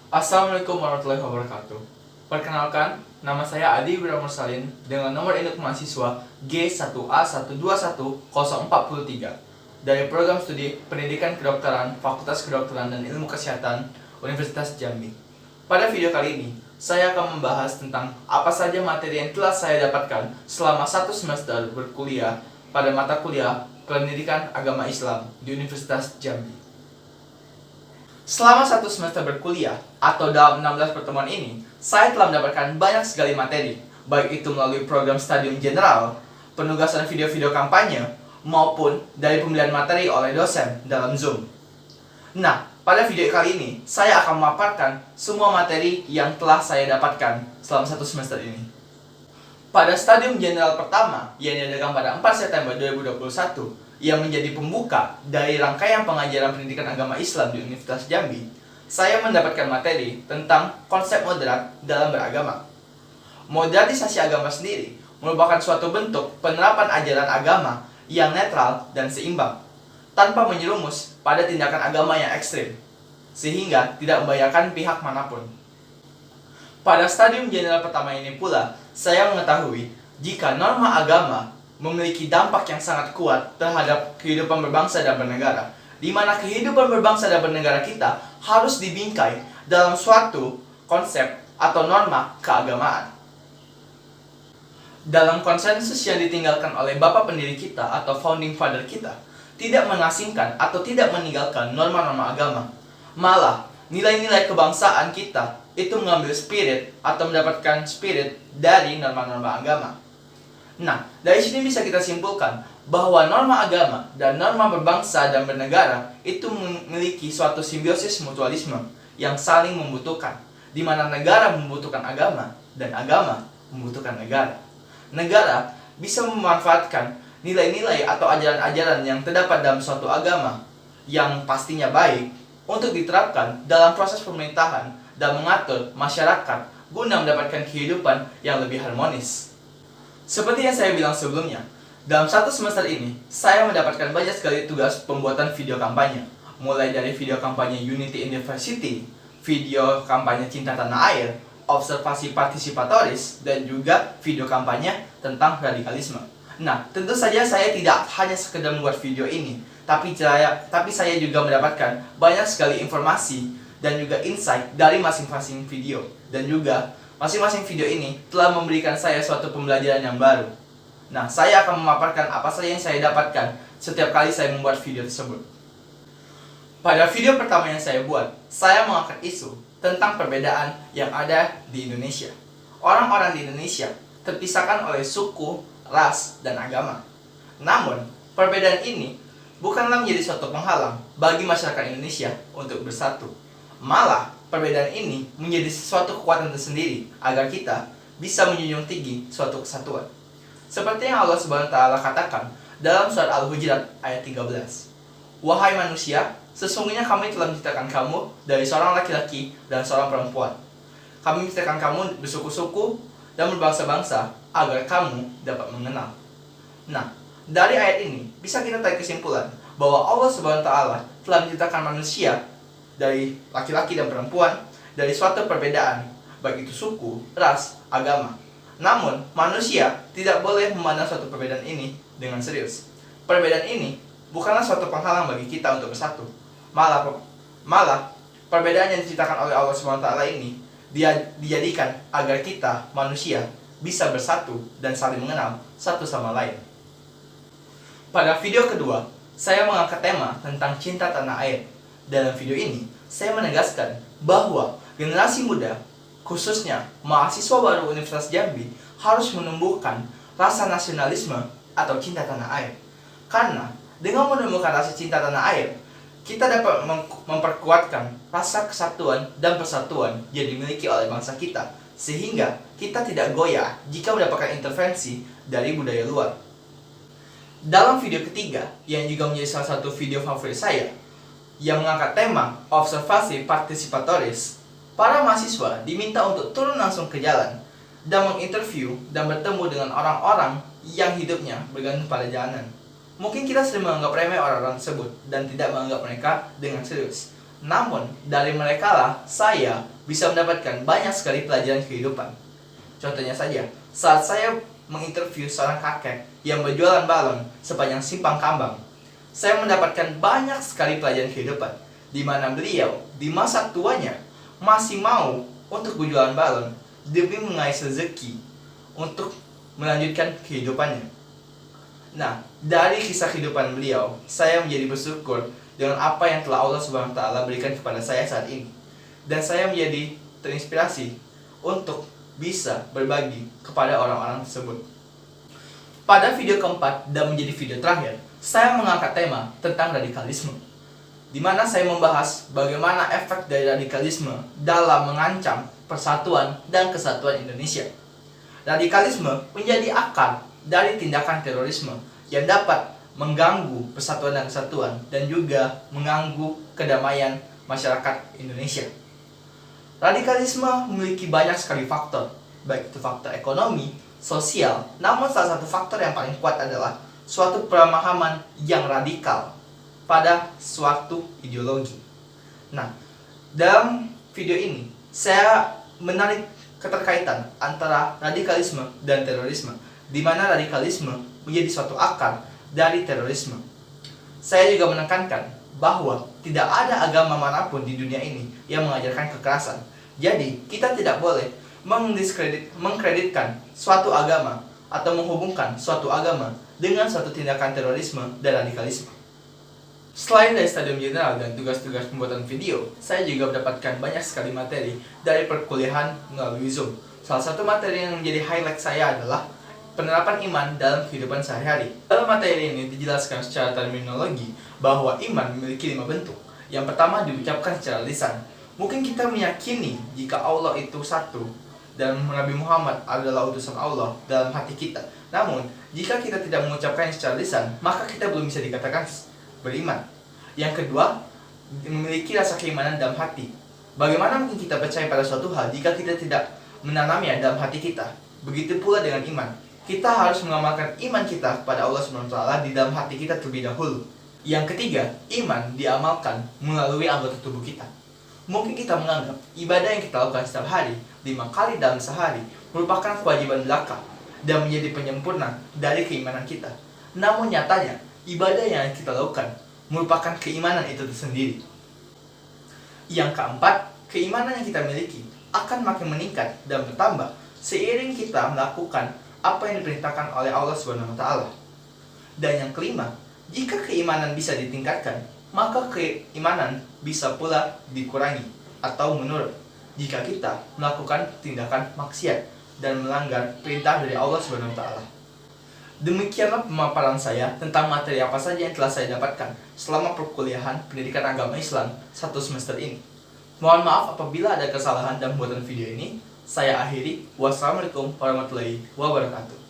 Assalamualaikum warahmatullahi wabarakatuh. Perkenalkan, nama saya Adi Ibrahim Mursalin dengan nomor induk mahasiswa G1A1210443 dari program studi Pendidikan Kedokteran Fakultas Kedokteran dan Ilmu Kesehatan Universitas Jambi. Pada video kali ini, saya akan membahas tentang apa saja materi yang telah saya dapatkan selama satu semester berkuliah pada mata kuliah Pendidikan Agama Islam di Universitas Jambi. Selama satu semester berkuliah, atau dalam 16 pertemuan ini, saya telah mendapatkan banyak sekali materi, baik itu melalui program Studium General, penugasan video-video kampanye, maupun dari pemilihan materi oleh dosen dalam Zoom. Nah, pada video kali ini, saya akan memaparkan semua materi yang telah saya dapatkan selama satu semester ini. Pada Studium General pertama, yang diadakan pada 4 September 2021, yang menjadi pembuka dari rangkaian pengajaran pendidikan agama Islam di Universitas Jambi, saya mendapatkan materi tentang konsep moderat dalam beragama. Moderatisasi agama sendiri merupakan suatu bentuk penerapan ajaran agama yang netral dan seimbang, tanpa menyerumus pada tindakan agama yang ekstrim, sehingga tidak membahayakan pihak manapun. Pada Studium General pertama ini pula, saya mengetahui jika norma agama memiliki dampak yang sangat kuat terhadap kehidupan berbangsa dan bernegara, di mana kehidupan berbangsa dan bernegara kita harus dibingkai dalam suatu konsep atau norma keagamaan. Dalam konsensus yang ditinggalkan oleh bapak pendiri kita atau founding father kita, tidak mengasingkan atau tidak meninggalkan norma-norma agama. Malah, nilai-nilai kebangsaan kita itu mengambil spirit atau mendapatkan spirit dari norma-norma agama. Nah, dari sini bisa kita simpulkan bahwa norma agama dan norma berbangsa dan bernegara itu memiliki suatu simbiosis mutualisme yang saling membutuhkan, di mana negara membutuhkan agama dan agama membutuhkan negara. Negara bisa memanfaatkan nilai-nilai atau ajaran-ajaran yang terdapat dalam suatu agama yang pastinya baik untuk diterapkan dalam proses pemerintahan dan mengatur masyarakat guna mendapatkan kehidupan yang lebih harmonis. Seperti yang saya bilang sebelumnya, dalam satu semester ini, saya mendapatkan banyak sekali tugas pembuatan video kampanye. Mulai dari video kampanye Unity in Diversity, video kampanye Cinta Tanah Air, observasi partisipatoris, dan juga video kampanye tentang radikalisme. Nah, tentu saja saya tidak hanya sekedar membuat video ini, tapi saya juga mendapatkan banyak sekali informasi dan juga insight dari masing-masing video. Dan juga masing-masing video ini telah memberikan saya suatu pembelajaran yang baru. Nah, saya akan memaparkan apa saja yang saya dapatkan setiap kali saya membuat video tersebut. Pada video pertama yang saya buat, saya mengangkat isu tentang perbedaan yang ada di Indonesia. Orang-orang di Indonesia terpisahkan oleh suku, ras, dan agama. Namun, perbedaan ini bukanlah menjadi suatu penghalang bagi masyarakat Indonesia untuk bersatu. Malah, perbedaan ini menjadi sesuatu kekuatan tersendiri agar kita bisa menjunjung tinggi suatu kesatuan. Seperti yang Allah Subhanahu wa taala katakan dalam surat Al-Hujurat ayat 13. Wahai manusia, sesungguhnya kami telah menciptakan kamu dari seorang laki-laki dan seorang perempuan. Kami menciptakan kamu bersuku-suku dan berbangsa-bangsa agar kamu dapat mengenal. Nah, dari ayat ini bisa kita tarik kesimpulan bahwa Allah Subhanahu wa taala telah menciptakan manusia dari laki-laki dan perempuan dari suatu perbedaan, baik itu suku, ras, agama. Namun, manusia tidak boleh memandang suatu perbedaan ini dengan serius. Perbedaan ini bukanlah suatu penghalang bagi kita untuk bersatu. Malah perbedaan yang diciptakan oleh Allah SWT ini dijadikan agar kita, manusia, bisa bersatu dan saling mengenal satu sama lain. Pada video kedua, saya mengangkat tema tentang cinta tanah air. Dalam video ini, saya menegaskan bahwa generasi muda, khususnya mahasiswa baru Universitas Jambi, harus menumbuhkan rasa nasionalisme atau cinta tanah air. Karena dengan menumbuhkan rasa cinta tanah air, kita dapat memperkuatkan rasa kesatuan dan persatuan yang dimiliki oleh bangsa kita, sehingga kita tidak goyah jika mendapatkan intervensi dari budaya luar. Dalam video ketiga, yang juga menjadi salah satu video favorit saya, yang mengangkat tema observasi partisipatoris, para mahasiswa diminta untuk turun langsung ke jalan dan menginterview dan bertemu dengan orang-orang yang hidupnya bergantung pada jalanan. Mungkin kita sering menganggap remeh orang-orang tersebut dan tidak menganggap mereka dengan serius. Namun, dari mereka lah saya bisa mendapatkan banyak sekali pelajaran kehidupan. Contohnya saja, saat saya menginterview seorang kakek yang berjualan balon sepanjang Simpang Kambang, saya mendapatkan banyak sekali pelajaran kehidupan, di mana beliau di masa tuanya masih mau untuk berjualan balon demi mengais rezeki untuk melanjutkan kehidupannya. Nah, dari kisah kehidupan beliau, saya menjadi bersyukur dengan apa yang telah Allah Subhanahu wa taala berikan kepada saya saat ini. Dan saya menjadi terinspirasi untuk bisa berbagi kepada orang-orang tersebut. Pada video keempat dan menjadi video terakhir, saya mengangkat tema tentang radikalisme, di mana saya membahas bagaimana efek dari radikalisme dalam mengancam persatuan dan kesatuan Indonesia. Radikalisme menjadi akar dari tindakan terorisme yang dapat mengganggu persatuan dan kesatuan dan juga mengganggu kedamaian masyarakat Indonesia. Radikalisme memiliki banyak sekali faktor, baik itu faktor ekonomi, sosial, namun salah satu faktor yang paling kuat adalah suatu pemahaman yang radikal pada suatu ideologi. Nah, dalam video ini saya menarik keterkaitan antara radikalisme dan terorisme, di mana radikalisme menjadi suatu akar dari terorisme. Saya juga menekankan bahwa tidak ada agama manapun di dunia ini yang mengajarkan kekerasan. Jadi, kita tidak boleh mengkreditkan suatu agama atau menghubungkan suatu agama dengan suatu tindakan terorisme dan radikalisme. Selain dari Stadium General dan tugas-tugas pembuatan video, saya juga mendapatkan banyak sekali materi dari perkuliahan melalui Zoom. Salah satu materi yang menjadi highlight saya adalah penerapan iman dalam kehidupan sehari-hari. Dalam materi ini dijelaskan secara terminologi bahwa iman memiliki 5 bentuk. Yang pertama diucapkan secara lisan. Mungkin kita meyakini jika Allah itu satu dan Nabi Muhammad adalah utusan Allah dalam hati kita. Namun, jika kita tidak mengucapkannya secara lisan, maka kita belum bisa dikatakan beriman. Yang kedua, memiliki rasa keimanan dalam hati. Bagaimana mungkin kita percaya pada suatu hal jika kita tidak menanamnya dalam hati kita? Begitu pula dengan iman. Kita harus mengamalkan iman kita kepada Allah SWT di dalam hati kita terlebih dahulu. Yang ketiga, iman diamalkan melalui anggota tubuh kita. Mungkin kita menganggap ibadah yang kita lakukan setiap hari, 5 kali dalam sehari, merupakan kewajiban belaka dan menjadi penyempurna dari keimanan kita. Namun nyatanya, ibadah yang kita lakukan merupakan keimanan itu sendiri. Yang keempat, keimanan yang kita miliki akan makin meningkat dan bertambah seiring kita melakukan apa yang diperintahkan oleh Allah Subhanahu wa taala. Dan yang kelima, jika keimanan bisa ditingkatkan, maka keimanan bisa pula dikurangi atau menurun jika kita melakukan tindakan maksiat dan melanggar perintah dari Allah Subhanahu wa taala. Demikianlah pemaparan saya tentang materi apa saja yang telah saya dapatkan selama perkuliahan pendidikan agama Islam 1 semester ini. Mohon maaf apabila ada kesalahan dalam pembuatan video ini. Saya akhiri. Wassalamualaikum warahmatullahi wabarakatuh.